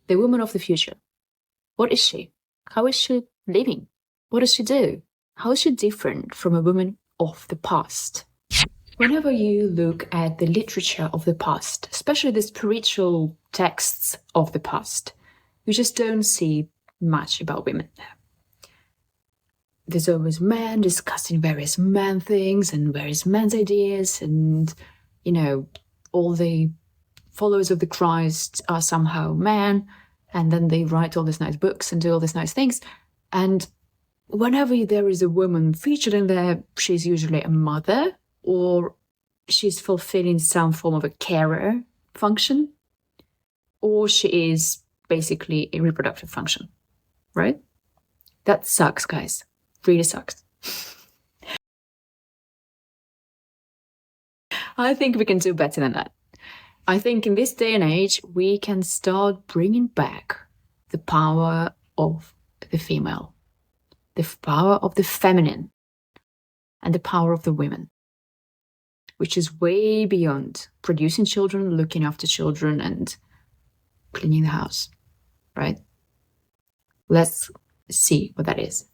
the woman of the future. What is she? How is she living? What does she do? How is she different from a woman of the past? Whenever you look at the literature of the past, especially the spiritual texts of the past, you just don't see much about women there. There's always men discussing various man things and various men's ideas, and, you know, all the followers of the Christ are somehow men, and then they write all these nice books and do all these nice things. And whenever there is a woman featured in there, she's usually a mother, or she's fulfilling some form of a carer function, or she is basically a reproductive function, right? That sucks, guys. Really sucks. I think we can do better than that. I think in this day and age, we can start bringing back the power of the female, the power of the feminine, and the power of the women, which is way beyond producing children, looking after children, and cleaning the house, right? Let's see what that is.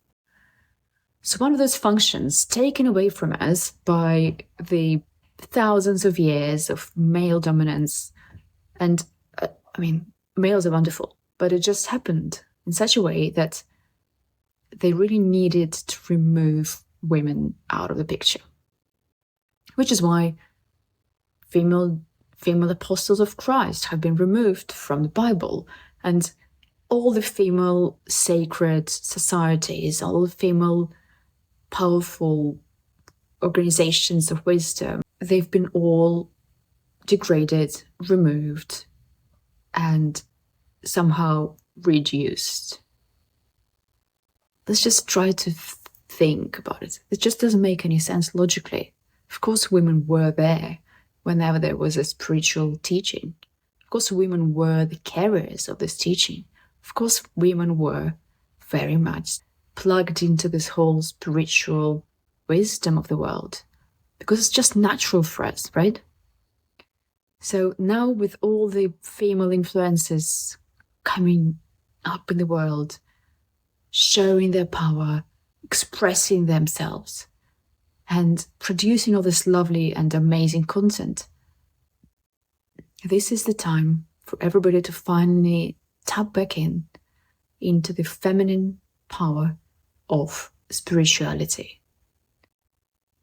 So one of those functions taken away from us by the thousands of years of male dominance, and males are wonderful, but it just happened in such a way that they really needed to remove women out of the picture. Which is why female apostles of Christ have been removed from the Bible, and all the female sacred societies, all the female powerful organizations of wisdom, they've been all degraded, removed, and somehow reduced. Let's just try to think about it. It just doesn't make any sense logically. Of course, women were there whenever there was a spiritual teaching. Of course, women were the carriers of this teaching. Of course, women were very much plugged into this whole spiritual wisdom of the world, because it's just natural for us, right? So now with all the female influences coming up in the world, showing their power, expressing themselves, and producing all this lovely and amazing content, this is the time for everybody to finally tap back into the feminine power of spirituality.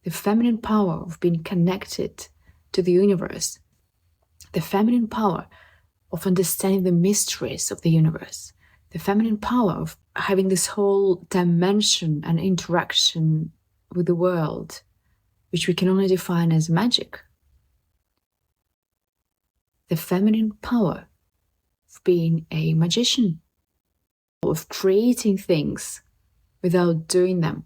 The feminine power of being connected to the universe. The feminine power of understanding the mysteries of the universe. The feminine power of having this whole dimension and interaction with the world, which we can only define as magic. The feminine power of being a magician, of creating things without doing them.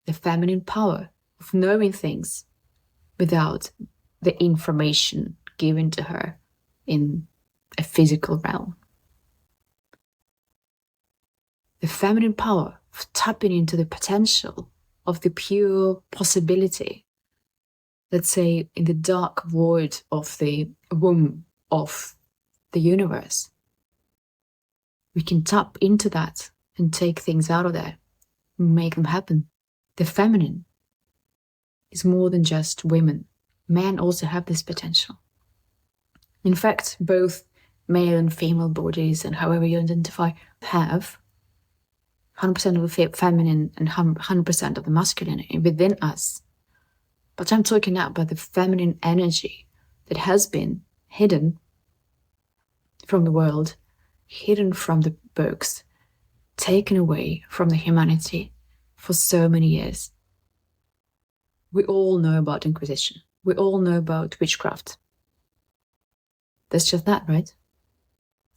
The feminine power of knowing things without the information given to her in a physical realm. The feminine power of tapping into the potential of the pure possibility, let's say in the dark void of the womb of the universe. We can tap into that and take things out of there and make them happen. The feminine is more than just women. Men also have this potential. In fact, both male and female bodies, and however you identify, have 100% of the feminine and 100% of the masculine within us. But I'm talking now about the feminine energy that has been hidden from the world, hidden from the books, taken away from the humanity for so many years. We all know about Inquisition. We all know about witchcraft. That's just that, right?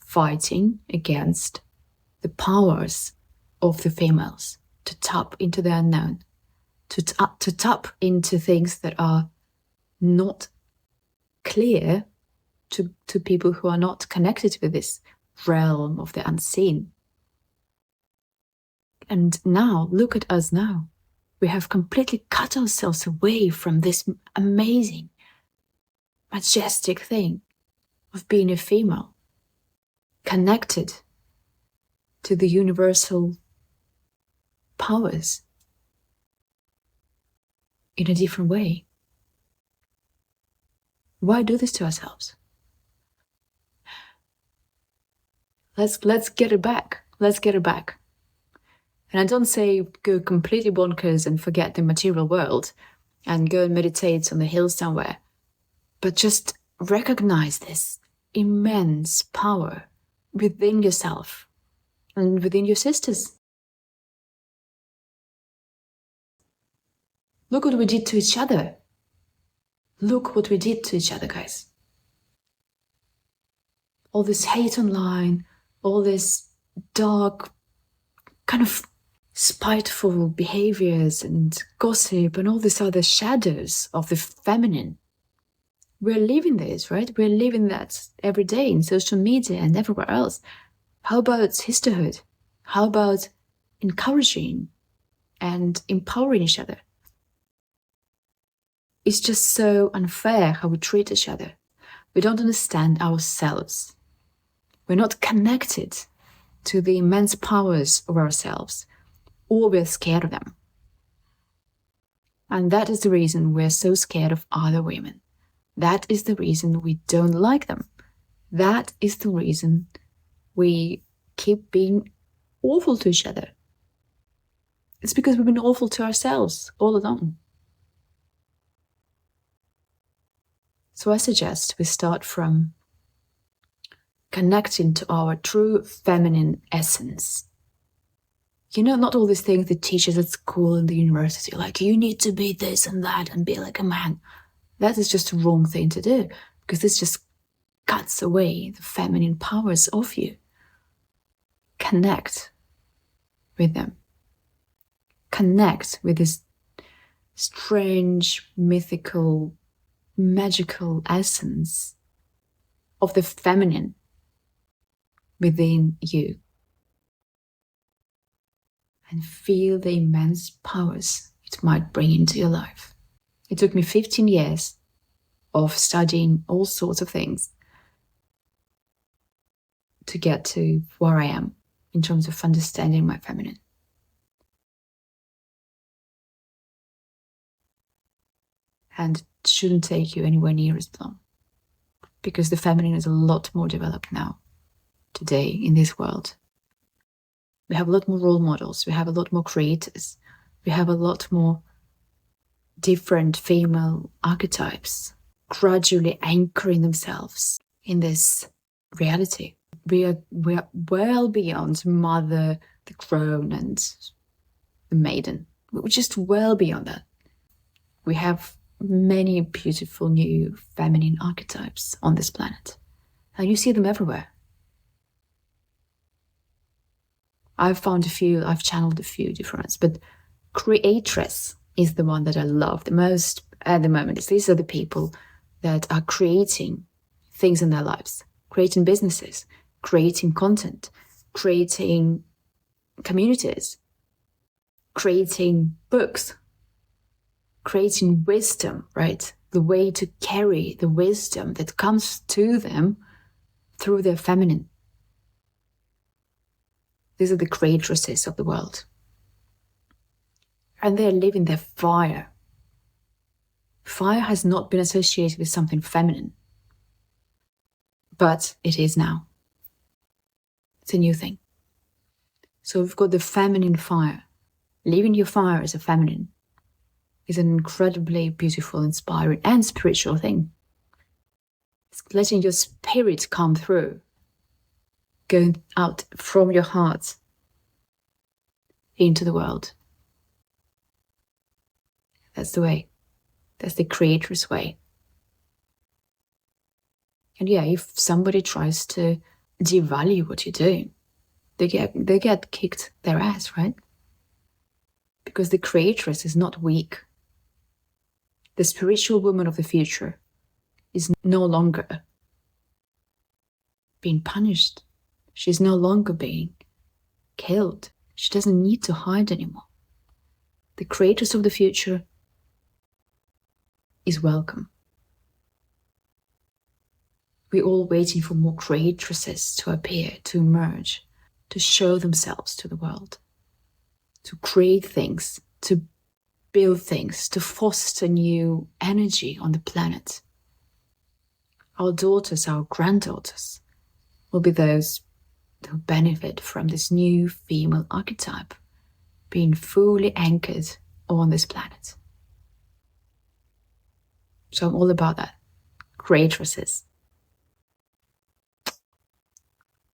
Fighting against the powers of the females, to tap into the unknown, to tap into things that are not clear to people who are not connected with this realm of the unseen. And now, look at us now. We have completely cut ourselves away from this amazing, majestic thing of being a female. connected to the universal powers in a different way. Why do this to ourselves? Let's get it back. Let's get it back. And I don't say go completely bonkers and forget the material world and go and meditate on the hill somewhere, but just recognize this immense power within yourself and within your sisters. Look what we did to each other. Look what we did to each other, guys. All this hate online, all this dark, kind of spiteful behaviors and gossip and all these other shadows of the feminine. We're living this, right? We're living that every day in social media and everywhere else. How about sisterhood? How about encouraging and empowering each other? It's just so unfair how we treat each other. We don't understand ourselves. We're not connected to the immense powers of ourselves, or we're scared of them. And that is the reason we're so scared of other women. That is the reason we don't like them. That is the reason we keep being awful to each other. It's because we've been awful to ourselves all along. So I suggest we start from connecting to our true feminine essence. You know, not all these things they teach us at school and the university, like you need to be this and that and be like a man. That is just a wrong thing to do, because this just cuts away the feminine powers of you. Connect with them. Connect with this strange, mythical, magical essence of the feminine within you. And feel the immense powers it might bring into your life. It took me 15 years of studying all sorts of things to get to where I am in terms of understanding my feminine. And it shouldn't take you anywhere near as long, because the feminine is a lot more developed now, today, in this world. We have a lot more role models, we have a lot more creators, we have a lot more different female archetypes gradually anchoring themselves in this reality. We are well beyond mother, the crone, and the maiden. We're just well beyond that. We have many beautiful new feminine archetypes on this planet, and you see them everywhere. I've found a few, I've channeled a few different ones, but Creatress is the one that I love the most at the moment. These are the people that are creating things in their lives, creating businesses, creating content, creating communities, creating books, creating wisdom, right? The way to carry the wisdom that comes to them through their feminine. These are the creatresses of the world. And they're living their fire. Fire has not been associated with something feminine, but it is now. It's a new thing. So we've got the feminine fire. Living your fire as a feminine is an incredibly beautiful, inspiring, and spiritual thing. It's letting your spirit come through, going out from your heart into the world. That's the way. That's the Creatress way. And yeah, if somebody tries to devalue what you're doing, they get kicked their ass, right? Because the Creatress is not weak. The spiritual woman of the future is no longer being punished. She's no longer being killed. She doesn't need to hide anymore. The Creatress of the future is welcome. We're all waiting for more creatresses to appear, to emerge, to show themselves to the world, to create things, to build things, to foster new energy on the planet. Our daughters, our granddaughters, will be those who benefit from this new female archetype being fully anchored on this planet. So I'm all about that. Creatresses.